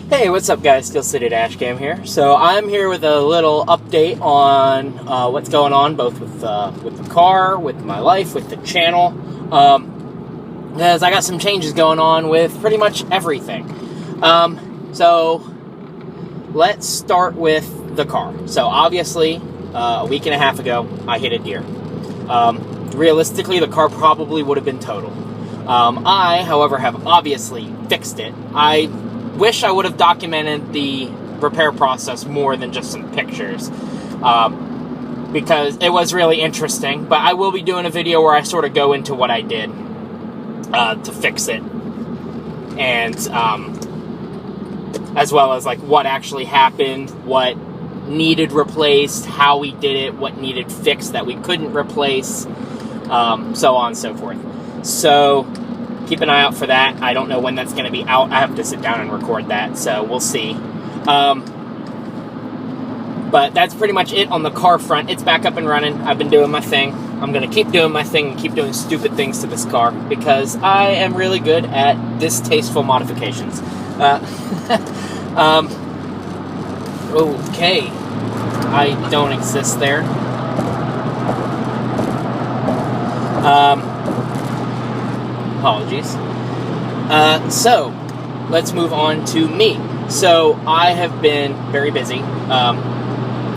Hey, what's up guys, Steel City Dashcam here. So I'm here with a little update on what's going on both with the car, with my life, with the channel. Because I got some changes going on with pretty much everything. So let's start with the car. So obviously, a week and a half ago, I hit a deer. Realistically, the car probably would have been totaled. I, however, have obviously fixed it. I wish I would have documented the repair process more than just some pictures, because it was really interesting. But I will be doing a video where I sort of go into what I did to fix it, and as well as like what actually happened, what needed replaced, how we did it, what needed fixed that we couldn't replace, so on and so forth. So keep an eye out for that. I don't know when that's going to be out. I have to sit down and record that, so we'll see. But that's pretty much it on the car front. It's back up and running. I've been doing my thing. I'm going to keep doing my thing and keep doing stupid things to this car because I am really good at distasteful modifications. Okay. I don't exist there. Apologies. So, let's move on to me. So, I have been very busy.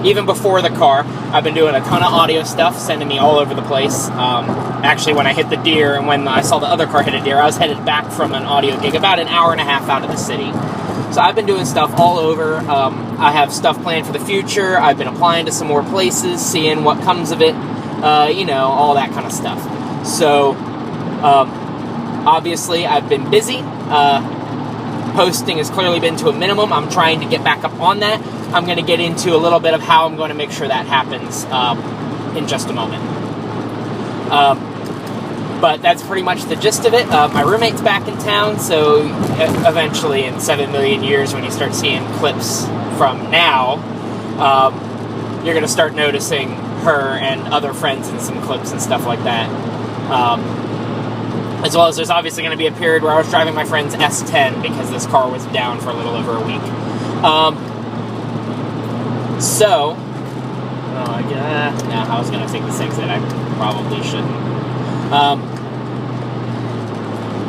Even before the car, I've been doing a ton of audio stuff, sending me all over the place. Actually, when I hit the deer and when I saw the other car hit a deer, I was headed back from an audio gig about an hour and a half out of the city. So, I've been doing stuff all over. I have stuff planned for the future. I've been applying to some more places, seeing what comes of it. All that kind of stuff. So, obviously, I've been busy. Posting has clearly been to a minimum. I'm trying to get back up on that. I'm going to get into a little bit of how I'm going to make sure that happens in just a moment. But that's pretty much the gist of it. My roommate's back in town, so eventually in 7 million years, when you start seeing clips from now, you're going to start noticing her and other friends in some clips and stuff like that. As well as there's obviously going to be a period where I was driving my friend's S10 because this car was down for a little over a week. I was going to take this exit. I probably shouldn't.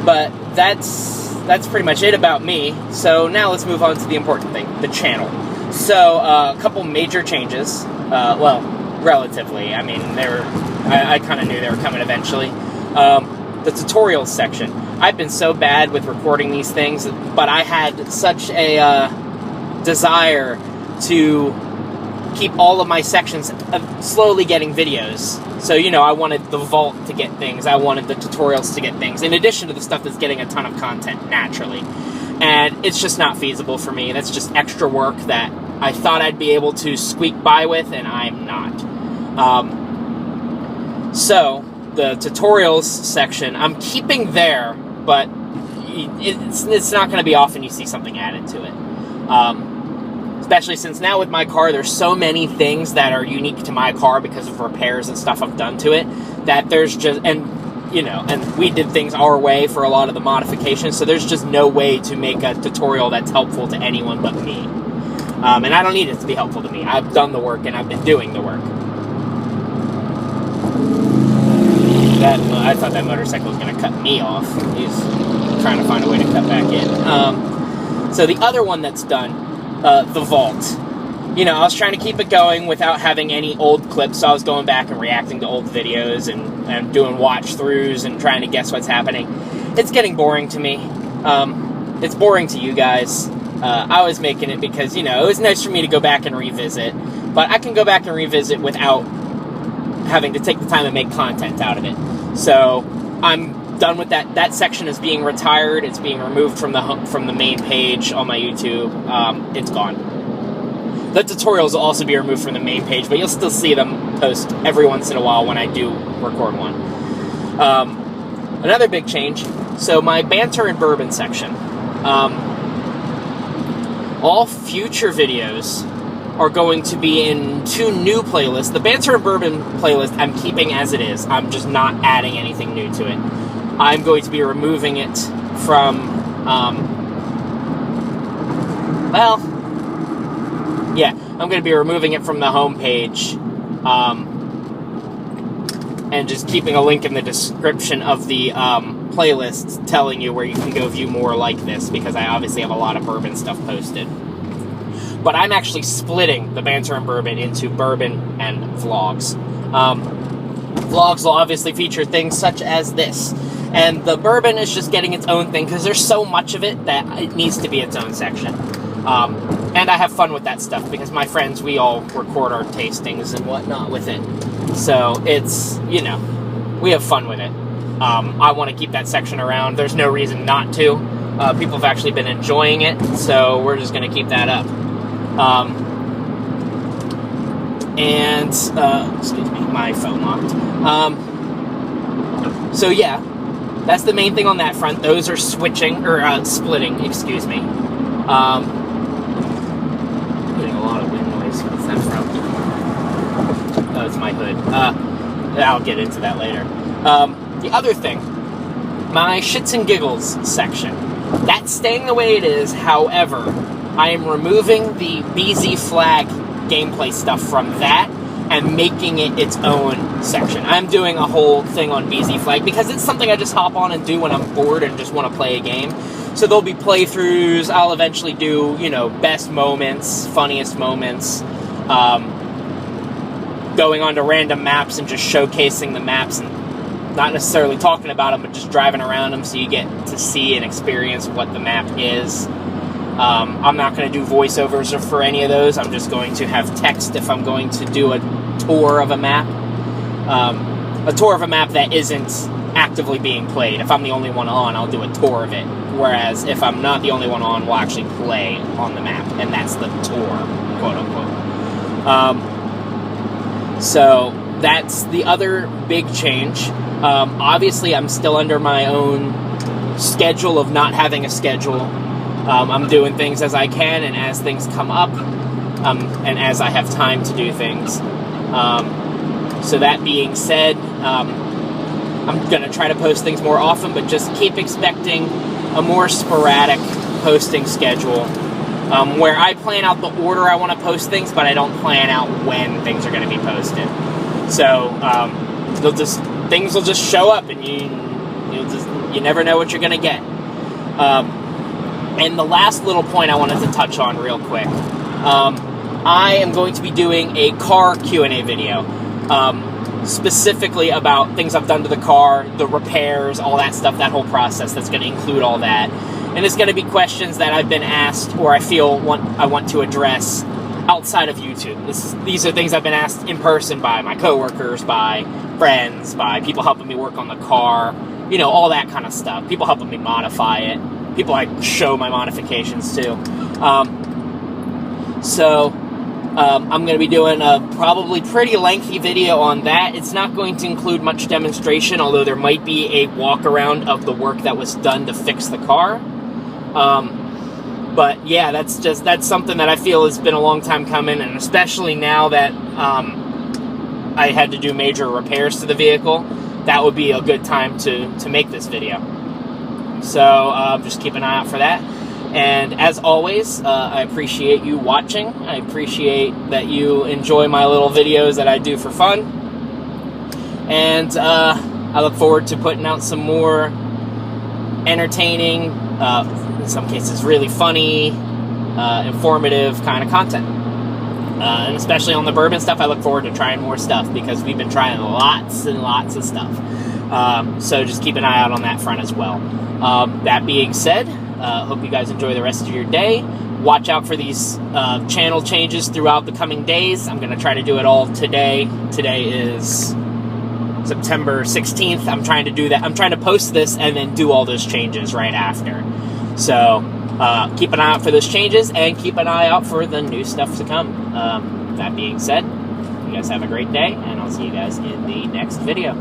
But that's pretty much it about me. So now let's move on to the important thing, the channel. So a couple major changes. Relatively. I mean, I kind of knew they were coming eventually. The tutorials section. I've been so bad with recording these things, but I had such a desire to keep all of my sections slowly getting videos. So, I wanted the vault to get things. I wanted the tutorials to get things, in addition to the stuff that's getting a ton of content naturally. And it's just not feasible for me. That's just extra work that I thought I'd be able to squeak by with, and I'm not. So, the tutorials section, I'm keeping there, but it's not going to be often you see something added to it. Especially since now with my car, there's so many things that are unique to my car because of repairs and stuff I've done to it, that there's just, and we did things our way for a lot of the modifications, so there's just no way to make a tutorial that's helpful to anyone but me. And I don't need it to be helpful to me. I've done the work and I've been doing the work. I thought that motorcycle was going to cut me off. He's trying to find a way to cut back in. So the other one that's done, the vault. I was trying to keep it going without having any old clips, so I was going back and reacting to old videos and doing watch-throughs and trying to guess what's happening. It's getting boring to me. It's boring to you guys. I was making it because, it was nice for me to go back and revisit, but I can go back and revisit without having to take the time to make content out of it. So I'm done with that. That section is being retired. It's being removed from the main page on my YouTube. It's gone. The tutorials will also be removed from the main page, but you'll still see them post every once in a while when I do record one. Another big change. So my banter and bourbon section. All future videos are going to be in 2 new playlists. The Banter and Bourbon playlist I'm keeping as it is. I'm just not adding anything new to it. I'm going to be removing it from well, yeah, I'm going to be removing it from the homepage, and just keeping a link in the description of the playlist telling you where you can go view more like this, because I obviously have a lot of bourbon stuff posted. But I'm actually splitting the Banter and Bourbon into bourbon and vlogs. Vlogs will obviously feature things such as this. And the bourbon is just getting its own thing, because there's so much of it that it needs to be its own section. And I have fun with that stuff, because my friends, we all record our tastings and whatnot with it. So it's, you know, we have fun with it. I want to keep that section around. There's no reason not to. People have actually been enjoying it, so we're just going to keep that up. Excuse me, my phone locked. So yeah, that's the main thing on that front. Those are switching, or splitting, excuse me. Getting a lot of wind noise. What's that from? Oh, it's my hood. I'll get into that later. The other thing, my shits and giggles section. That's staying the way it is, however, I am removing the BZ flag gameplay stuff from that and making it its own section. I'm doing a whole thing on BZ flag because it's something I just hop on and do when I'm bored and just want to play a game. So there'll be playthroughs. I'll eventually do, you know, best moments, funniest moments, going onto random maps and just showcasing the maps and not necessarily talking about them, but just driving around them so you get to see and experience what the map is. I'm not going to do voiceovers for any of those. I'm just going to have text if I'm going to do a tour of a map. A tour of a map that isn't actively being played. If I'm the only one on, I'll do a tour of it. Whereas if I'm not the only one on, we'll actually play on the map. And that's the tour, quote unquote. So that's the other big change. Obviously, I'm still under my own schedule of not having a schedule. I'm doing things as I can and as things come up, and as I have time to do things. So that being said, I'm going to try to post things more often, but just keep expecting a more sporadic posting schedule, where I plan out the order I want to post things, but I don't plan out when things are going to be posted. So things will just show up, and you never know what you're going to get. And the last little point I wanted to touch on real quick, I am going to be doing a car Q&A video, specifically about things I've done to the car, the repairs, all that stuff, that whole process. That's going to include all that. And it's going to be questions that I've been asked or I feel I want to address outside of YouTube. These are things I've been asked in person by my coworkers, by friends, by people helping me work on the car, you know, all that kind of stuff. People helping me modify it. People I show my modifications to. I'm going to be doing a probably pretty lengthy video on that. It's not going to include much demonstration, although there might be a walk around of the work that was done to fix the car. But yeah, that's something that I feel has been a long time coming, and especially now that I had to do major repairs to the vehicle, that would be a good time to make this video. So just keep an eye out for that. And as always, I appreciate you watching. I appreciate that you enjoy my little videos that I do for fun. And I look forward to putting out some more entertaining, in some cases really funny, informative kind of content. And especially on the bourbon stuff, I look forward to trying more stuff, because we've been trying lots and lots of stuff. So just keep an eye out on that front as well. That being said, hope you guys enjoy the rest of your day. Watch out for these channel changes throughout the coming days. I'm going to try to do it all today. Today is September 16th. I'm trying to do that. I'm trying to post this and then do all those changes right after. So keep an eye out for those changes, and keep an eye out for the new stuff to come. That being said, you guys have a great day, and I'll see you guys in the next video.